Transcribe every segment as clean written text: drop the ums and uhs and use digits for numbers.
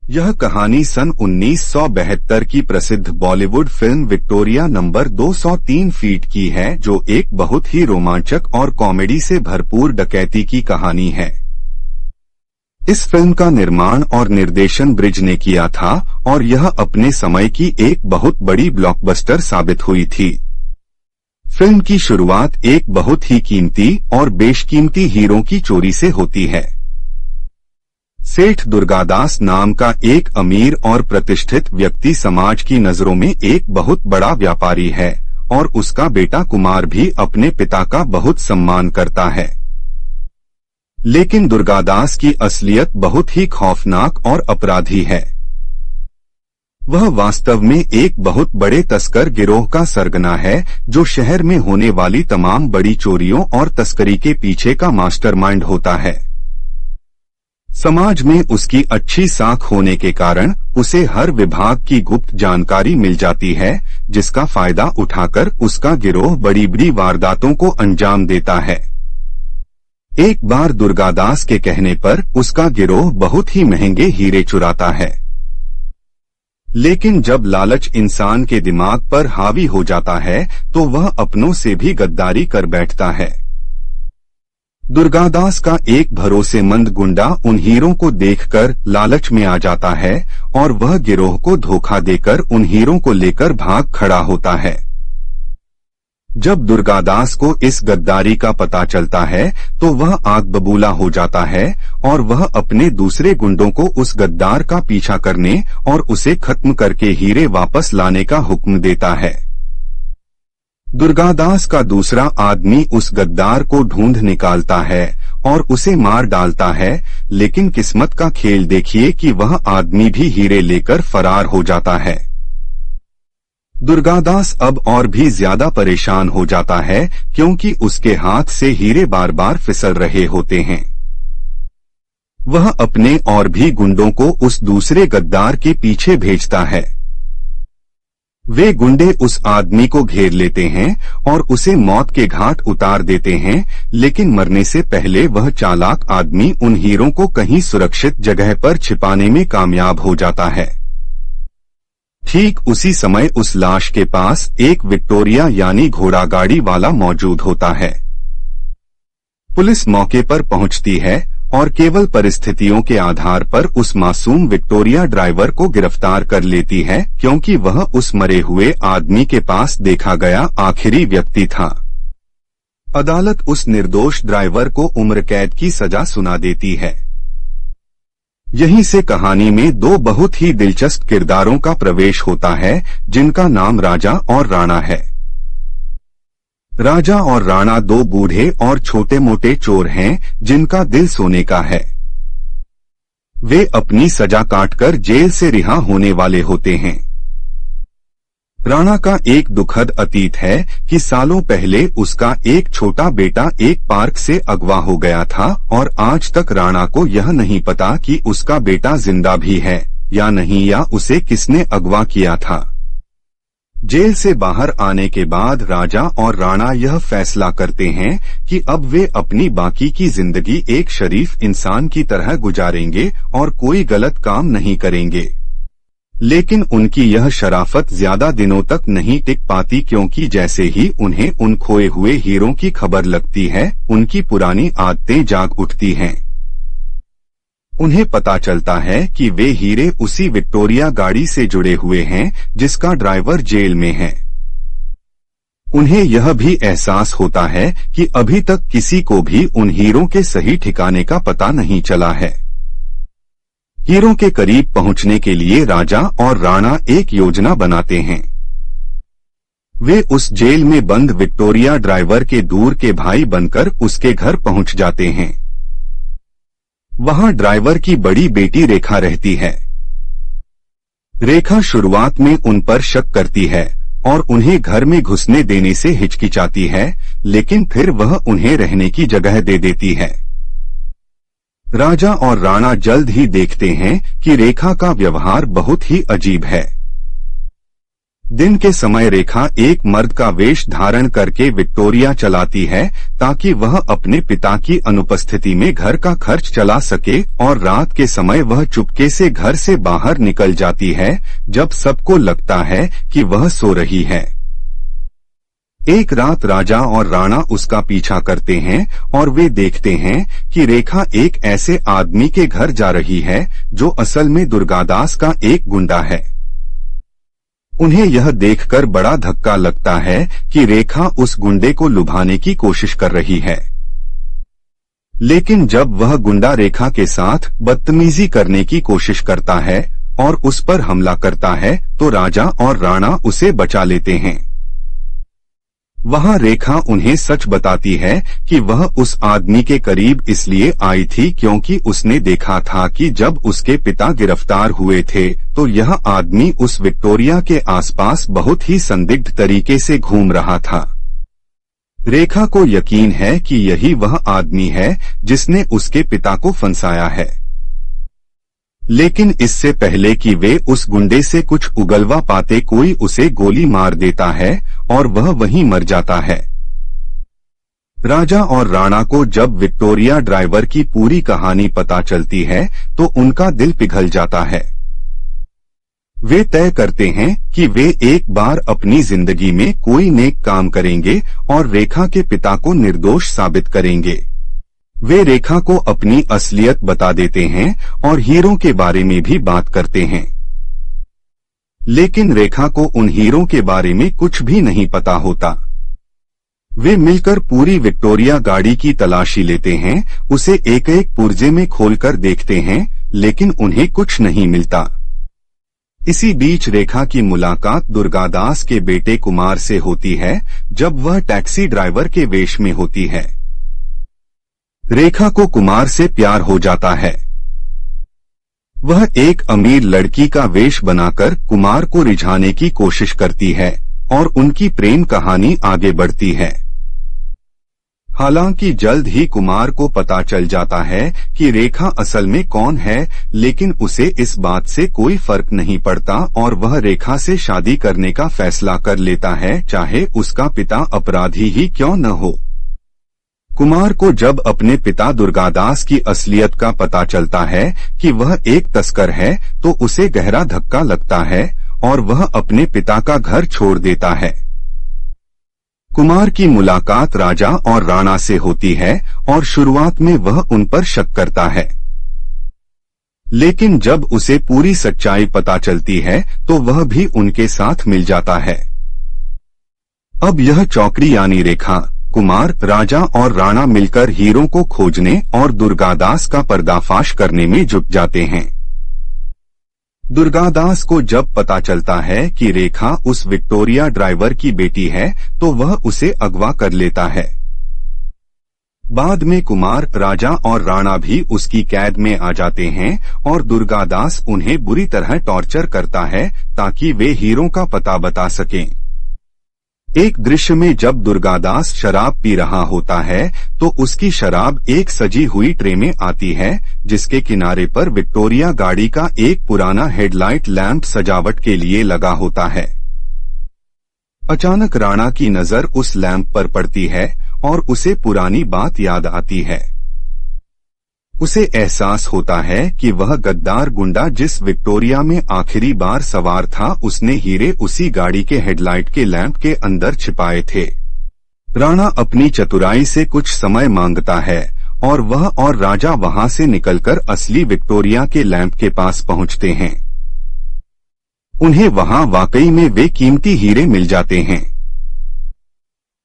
यह कहानी सन 1972 की प्रसिद्ध Bollywood film Victoria number 203 feet की है, जो एक बहुत ही रोमांचक और कॉमेडी से भरपूर डकैती की कहानी है। इस फिल्म का निर्माण और निर्देशन ब्रिज ने किया था और यह अपने समय की एक बहुत बड़ी ब्लॉकबस्टर साबित हुई थी। फिल्म की शुरुआत एक बहुत ही कीमती और बेशकीमती हीरो की चोरी से होती है। सेठ दुर्गादास नाम का एक अमीर और प्रतिष्ठित व्यक्ति समाज की नजरों में एक बहुत बड़ा व्यापारी है और उसका बेटा कुमार भी अपने पिता का बहुत सम्मान करता है। लेकिन दुर्गादास की असलियत बहुत ही खौफनाक और अपराधी है। वह वास्तव में एक बहुत बड़े तस्कर गिरोह का सरगना है, जो शहर में होने वाली तमाम बड़ी चोरियों और तस्करी के पीछे का मास्टरमाइंड होता है। समाज में उसकी अच्छी साख होने के कारण उसे हर विभाग की गुप्त जानकारी मिल जाती है, जिसका फायदा उठाकर उसका गिरोह बड़ी बड़ी वारदातों को अंजाम देता है। एक बार दुर्गादास के कहने पर उसका गिरोह बहुत ही महंगे हीरे चुराता है। लेकिन जब लालच इंसान के दिमाग पर हावी हो जाता है तो वह अपनों से भी गद्दारी कर बैठता है। दुर्गादास का एक भरोसेमंद गुंडा उन हीरों को देखकर लालच में आ जाता है और वह गिरोह को धोखा देकर उन हीरों को लेकर भाग खड़ा होता है। जब दुर्गादास को इस गद्दारी का पता चलता है तो वह आग बबूला हो जाता है और वह अपने दूसरे गुंडों को उस गद्दार का पीछा करने और उसे खत्म करके हीरे वापस लाने का हुक्म देता है। दुर्गादास का दूसरा आदमी उस गद्दार को ढूंढ निकालता है और उसे मार डालता है, लेकिन किस्मत का खेल देखिए कि वह आदमी भी हीरे लेकर फरार हो जाता है। दुर्गादास अब और भी ज्यादा परेशान हो जाता है क्योंकि उसके हाथ से हीरे बार बार फिसल रहे होते हैं। वह अपने और भी गुंडों को उस दूसरे गद्दार के पीछे भेजता है। वे गुंडे उस आदमी को घेर लेते हैं और उसे मौत के घाट उतार देते हैं, लेकिन मरने से पहले वह चालाक आदमी उन हीरों को कहीं सुरक्षित जगह पर छिपाने में कामयाब हो जाता है। ठीक उसी समय उस लाश के पास एक विक्टोरिया यानी घोड़ा गाड़ी वाला मौजूद होता है। पुलिस मौके पर पहुंचती है और केवल परिस्थितियों के आधार पर उस मासूम विक्टोरिया ड्राइवर को गिरफ्तार कर लेती है, क्योंकि वह उस मरे हुए आदमी के पास देखा गया आखिरी व्यक्ति था। अदालत उस निर्दोष ड्राइवर को उम्र कैद की सजा सुना देती है। यहीं से कहानी में दो बहुत ही दिलचस्प किरदारों का प्रवेश होता है, जिनका नाम राजा और राणा है। राजा और राणा दो बूढ़े और छोटे मोटे चोर हैं, जिनका दिल सोने का है। वे अपनी सजा काटकर जेल से रिहा होने वाले होते हैं। राणा का एक दुखद अतीत है कि सालों पहले उसका एक छोटा बेटा एक पार्क से अगवा हो गया था और आज तक राणा को यह नहीं पता कि उसका बेटा जिंदा भी है या नहीं, या उसे किसने अगवा किया था। जेल से बाहर आने के बाद राजा और राणा यह फैसला करते हैं कि अब वे अपनी बाकी की जिंदगी एक शरीफ इंसान की तरह गुजारेंगे और कोई गलत काम नहीं करेंगे। लेकिन उनकी यह शराफत ज्यादा दिनों तक नहीं टिक पाती, क्योंकि जैसे ही उन्हें उन खोए हुए हीरों की खबर लगती है, उनकी पुरानी आदतें जाग उठती हैं। उन्हें पता चलता है कि वे हीरे उसी विक्टोरिया गाड़ी से जुड़े हुए हैं जिसका ड्राइवर जेल में है। उन्हें यह भी एहसास होता है कि अभी तक किसी को भी उन हीरों के सही ठिकाने का पता नहीं चला है। हीरों के करीब पहुंचने के लिए राजा और राणा एक योजना बनाते हैं। वे उस जेल में बंद विक्टोरिया ड्राइवर के दूर के भाई बनकर उसके घर पहुंच जाते हैं। वहां ड्राइवर की बड़ी बेटी रेखा रहती है। रेखा शुरुआत में उन पर शक करती है और उन्हें घर में घुसने देने से हिचकिचाती है, लेकिन फिर वह उन्हें रहने की जगह दे देती है। राजा और राणा जल्द ही देखते हैं कि रेखा का व्यवहार बहुत ही अजीब है। दिन के समय रेखा एक मर्द का वेश धारण करके विक्टोरिया चलाती है ताकि वह अपने पिता की अनुपस्थिति में घर का खर्च चला सके, और रात के समय वह चुपके से घर से बाहर निकल जाती है जब सबको लगता है कि वह सो रही है। एक रात राजा और राणा उसका पीछा करते हैं और वे देखते हैं कि रेखा एक ऐसे आदमी के घर जा रही है जो असल में दुर्गादास का एक गुंडा है। उन्हें यह देखकर बड़ा धक्का लगता है कि रेखा उस गुंडे को लुभाने की कोशिश कर रही है। लेकिन जब वह गुंडा रेखा के साथ बदतमीजी करने की कोशिश करता है और उस पर हमला करता है तो राजा और राणा उसे बचा लेते हैं। वहां रेखा उन्हें सच बताती है कि वह उस आदमी के करीब इसलिए आई थी क्योंकि उसने देखा था कि जब उसके पिता गिरफ्तार हुए थे तो यह आदमी उस विक्टोरिया के आसपास बहुत ही संदिग्ध तरीके से घूम रहा था। रेखा को यकीन है कि यही वह आदमी है जिसने उसके पिता को फंसाया है। लेकिन इससे पहले कि वे उस गुंडे से कुछ उगलवा पाते कोई उसे गोली मार देता है और वह वहीं मर जाता है। राजा और राणा को जब विक्टोरिया ड्राइवर की पूरी कहानी पता चलती है तो उनका दिल पिघल जाता है। वे तय करते हैं कि वे एक बार अपनी जिंदगी में कोई नेक काम करेंगे और रेखा के पिता को निर्दोष साबित करेंगे। वे रेखा को अपनी असलियत बता देते हैं और हीरों के बारे में भी बात करते हैं। लेकिन रेखा को उन हीरों के बारे में कुछ भी नहीं पता होता। वे मिलकर पूरी विक्टोरिया गाड़ी की तलाशी लेते हैं, उसे एक एक पुर्जे में खोलकर देखते हैं, लेकिन उन्हें कुछ नहीं मिलता। इसी बीच रेखा की मुलाकात दुर्गादास के बेटे कुमार से होती है जब वह टैक्सी ड्राइवर के वेश में होती है। रेखा को कुमार से प्यार हो जाता है। वह एक अमीर लड़की का वेश बनाकर कुमार को रिझाने की कोशिश करती है और उनकी प्रेम कहानी आगे बढ़ती है। हालांकि जल्द ही कुमार को पता चल जाता है कि रेखा असल में कौन है, लेकिन उसे इस बात से कोई फर्क नहीं पड़ता और वह रेखा से शादी करने का फैसला कर लेता है, चाहे उसका पिता अपराधी ही क्यों न हो। कुमार को जब अपने पिता दुर्गादास की असलियत का पता चलता है कि वह एक तस्कर है तो उसे गहरा धक्का लगता है और वह अपने पिता का घर छोड़ देता है। कुमार की मुलाकात राजा और राणा से होती है और शुरुआत में वह उन पर शक करता है, लेकिन जब उसे पूरी सच्चाई पता चलती है तो वह भी उनके साथ मिल जाता है। अब यह चौकड़ी यानी रेखा, कुमार, राजा और राणा मिलकर हीरों को खोजने और दुर्गादास का पर्दाफाश करने में जुट जाते हैं। दुर्गादास को जब पता चलता है कि रेखा उस विक्टोरिया ड्राइवर की बेटी है तो वह उसे अगवा कर लेता है। बाद में कुमार, राजा और राणा भी उसकी कैद में आ जाते हैं और दुर्गादास उन्हें बुरी तरह टॉर्चर करता है ताकि वे हीरों का पता बता सकें। एक दृश्य में जब दुर्गादास शराब पी रहा होता है तो उसकी शराब एक सजी हुई ट्रे में आती है जिसके किनारे पर विक्टोरिया गाड़ी का एक पुराना हेडलाइट लैंप सजावट के लिए लगा होता है। अचानक राणा की नजर उस लैंप पर पड़ती है और उसे पुरानी बात याद आती है। उसे एहसास होता है कि वह गद्दार गुंडा जिस विक्टोरिया में आखिरी बार सवार था उसने हीरे उसी गाड़ी के हेडलाइट के लैंप के अंदर छिपाए थे। राणा अपनी चतुराई से कुछ समय मांगता है और वह और राजा वहां से निकलकर असली विक्टोरिया के लैंप के पास पहुंचते हैं। उन्हें वहां वाकई में वे कीमती हीरे मिल जाते हैं।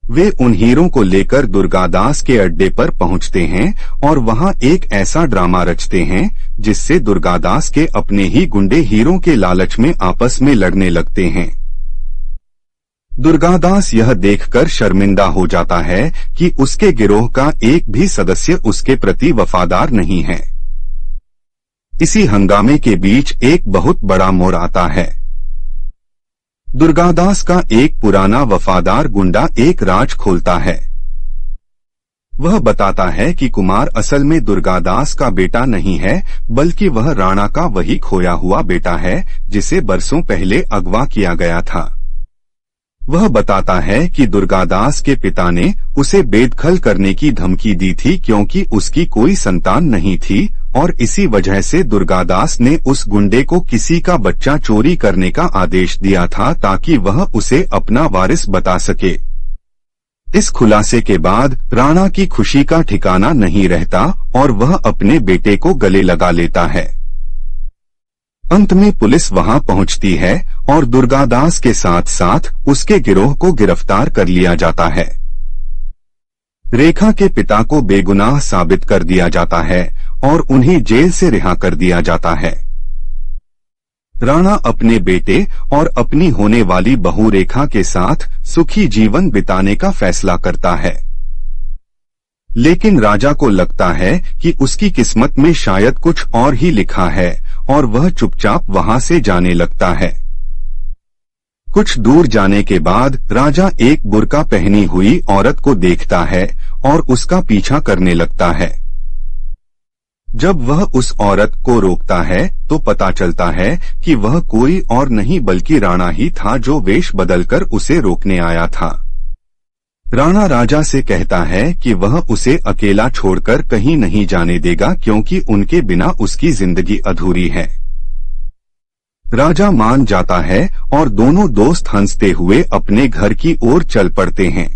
वे उन हीरों को लेकर दुर्गादास के अड्डे पर पहुंचते हैं और वहां एक ऐसा ड्रामा रचते हैं जिससे दुर्गादास के अपने ही गुंडे हीरों के लालच में आपस में लड़ने लगते हैं। दुर्गादास यह देखकर शर्मिंदा हो जाता है कि उसके गिरोह का एक भी सदस्य उसके प्रति वफादार नहीं है। इसी हंगामे के बीच एक बहुत बड़ा मोड़ आता है। दुर्गादास का एक पुराना वफादार गुंडा एक राज खोलता है। वह बताता है कि कुमार असल में दुर्गादास का बेटा नहीं है, बल्कि वह राणा का वही खोया हुआ बेटा है जिसे बरसों पहले अगवा किया गया था। वह बताता है कि दुर्गादास के पिता ने उसे बेदखल करने की धमकी दी थी क्योंकि उसकी कोई संतान नहीं थी और इसी वजह से दुर्गादास ने उस गुंडे को किसी का बच्चा चोरी करने का आदेश दिया था ताकि वह उसे अपना वारिस बता सके। इस खुलासे के बाद राणा की खुशी का ठिकाना नहीं रहता और वह अपने बेटे को गले लगा लेता है। अंत में पुलिस वहां पहुंचती है और दुर्गादास के साथ साथ उसके गिरोह को गिरफ्तार कर लिया जाता है। रेखा के पिता को बेगुनाह साबित कर दिया जाता है और उन्हें जेल से रिहा कर दिया जाता है। राणा अपने बेटे और अपनी होने वाली बहू रेखा के साथ सुखी जीवन बिताने का फैसला करता है, लेकिन राजा को लगता है कि उसकी किस्मत में शायद कुछ और ही लिखा है और वह चुपचाप वहां से जाने लगता है। कुछ दूर जाने के बाद राजा एक बुर्का पहनी हुई औरत को देखता है और उसका पीछा करने लगता है। जब वह उस औरत को रोकता है तो पता चलता है कि वह कोई और नहीं बल्कि राणा ही था जो वेश बदलकर उसे रोकने आया था। राणा राजा से कहता है कि वह उसे अकेला छोड़कर कहीं नहीं जाने देगा क्योंकि उनके बिना उसकी जिंदगी अधूरी है। राजा मान जाता है और दोनों दोस्त हंसते हुए अपने घर की ओर चल पड़ते हैं।